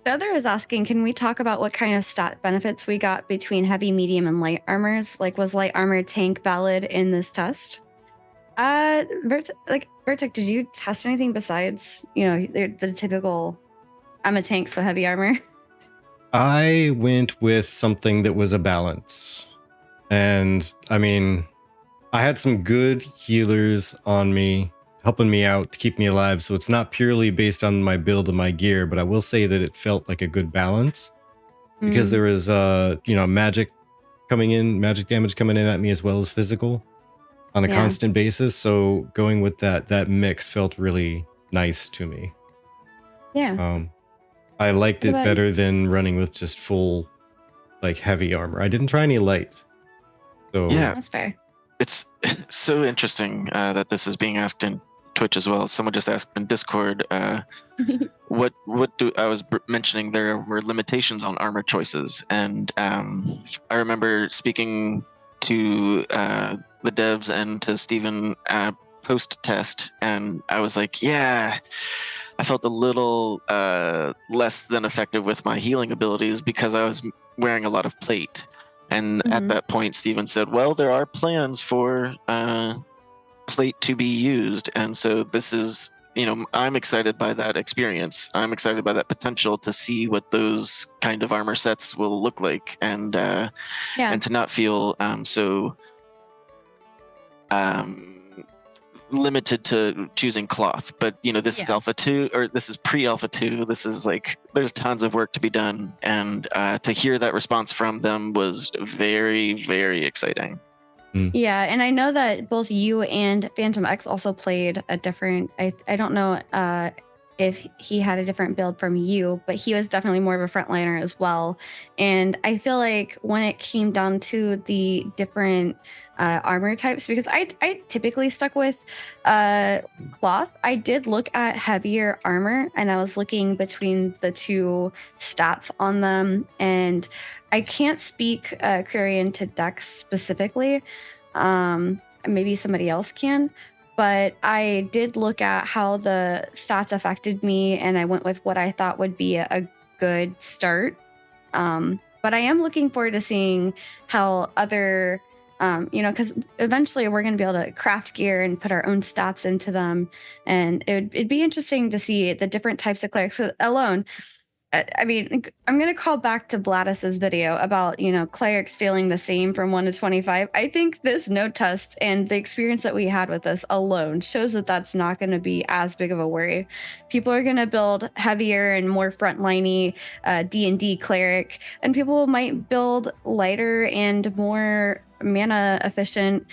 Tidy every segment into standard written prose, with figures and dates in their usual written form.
Feather is asking, can we talk about what kind of stat benefits we got between heavy, medium, and light armors? Like, was light armor tank valid in this test? Virtek, did you test anything besides, the typical, I'm a tank, so heavy armor? I went with something that was a balance. And I mean, I had some good healers on me, helping me out to keep me alive. So it's not purely based on my build and my gear, but I will say that it felt like a good balance because there was, magic damage coming in at me as well as physical on a constant basis. So going with that mix felt really nice to me. Yeah. I liked it better than running with just full, like, heavy armor. I didn't try any light. So yeah, that's fair. It's so interesting that this is being asked in Twitch as well. Someone just asked in Discord, what do I was mentioning there were limitations on armor choices, and I remember speaking to the devs and to Steven post test, and I was like, yeah, I felt a little less than effective with my healing abilities because I was wearing a lot of plate. And at that point, Steven said, well, there are plans for plate to be used. And so this is, I'm excited by that experience. I'm excited by that potential to see what those kind of armor sets will look like, and to not feel so limited to choosing cloth. But this is alpha 2, or this is pre-alpha 2. This is like, there's tons of work to be done, and to hear that response from them was very, very exciting. Yeah, and I know that both you and Phantom X also played a different, I don't know if he had a different build from you, but he was definitely more of a frontliner as well. And I feel like when it came down to the different armor types, because I typically stuck with cloth, I did look at heavier armor, and I was looking between the two stats on them, and I can't speak Quarian to Dex specifically. Maybe somebody else can, but I did look at how the stats affected me, and I went with what I thought would be a good start. But I am looking forward to seeing how other, because eventually we're going to be able to craft gear and put our own stats into them, and it'd be interesting to see the different types of clerics alone. I mean, I'm going to call back to Bladis's video about, clerics feeling the same from 1 to 25. I think this node test and the experience that we had with this alone shows that that's not going to be as big of a worry. People are going to build heavier and more frontliney D&D cleric, and people might build lighter and more mana efficient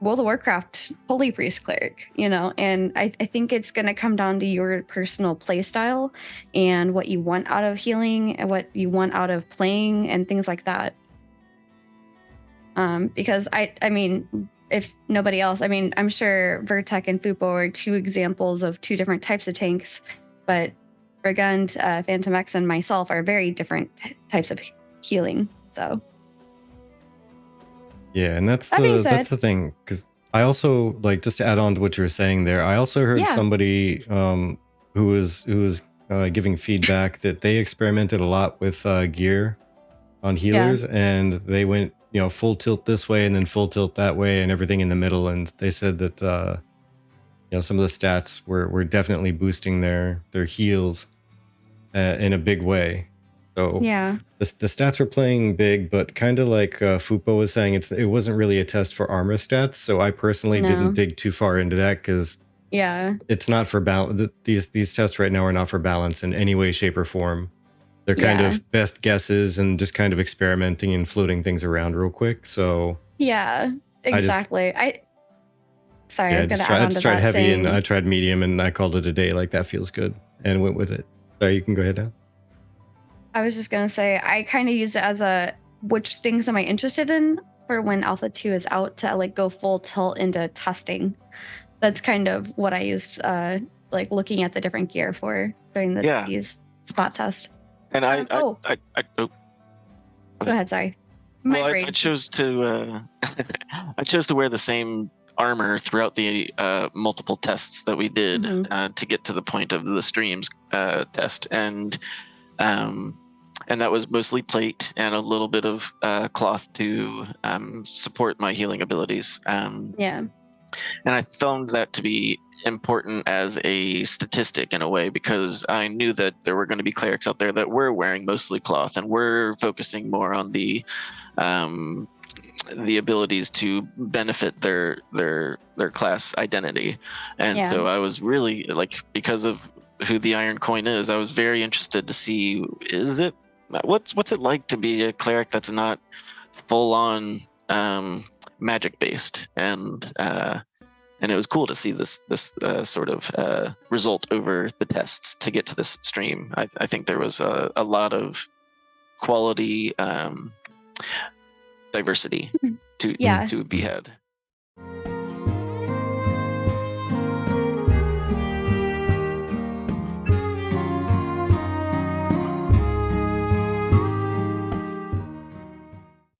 World of Warcraft Holy Priest cleric, and I think it's going to come down to your personal play style and what you want out of healing and what you want out of playing and things like that. Because I mean, if nobody else, I mean, I'm sure Virtek and Fupo are two examples of two different types of tanks, but Bergund, Phantom X, and myself are very different types of healing. So. Yeah, and that's the thing, because I also, like, just to add on to what you were saying there, I also heard somebody who was giving feedback that they experimented a lot with gear on healers, and they went full tilt this way and then full tilt that way and everything in the middle, and they said that some of the stats were definitely boosting their heals in a big way. So the stats were playing big, but kind of like Fupo was saying, it wasn't really a test for armor stats. So I personally didn't dig too far into that, because it's not for balance. These tests right now are not for balance in any way, shape, or form. They're kind of best guesses and just kind of experimenting and floating things around real quick. So exactly. I just tried heavy and I tried medium, and I called it a day. Like, that feels good, and went with it. Sorry, you can go ahead now. I was just going to say, I kind of use it as which things am I interested in for when Alpha 2 is out, to like go full tilt into testing. That's kind of what I used, like looking at the different gear for during these spot tests. And go ahead, sorry. I chose to I chose to wear the same armor throughout the multiple tests that we did to get to the point of the streams test, and that was mostly plate and a little bit of cloth to support my healing abilities. And I found that to be important as a statistic in a way, because I knew that there were going to be clerics out there that were wearing mostly cloth and were focusing more on the abilities to benefit their class identity. And so I was really, like, because of who the Iron Coin is, I was very interested to see, is it what's it like to be a cleric that's not full on magic based, and it was cool to see this sort of result over the tests to get to this stream. I think there was a lot of quality diversity to be had.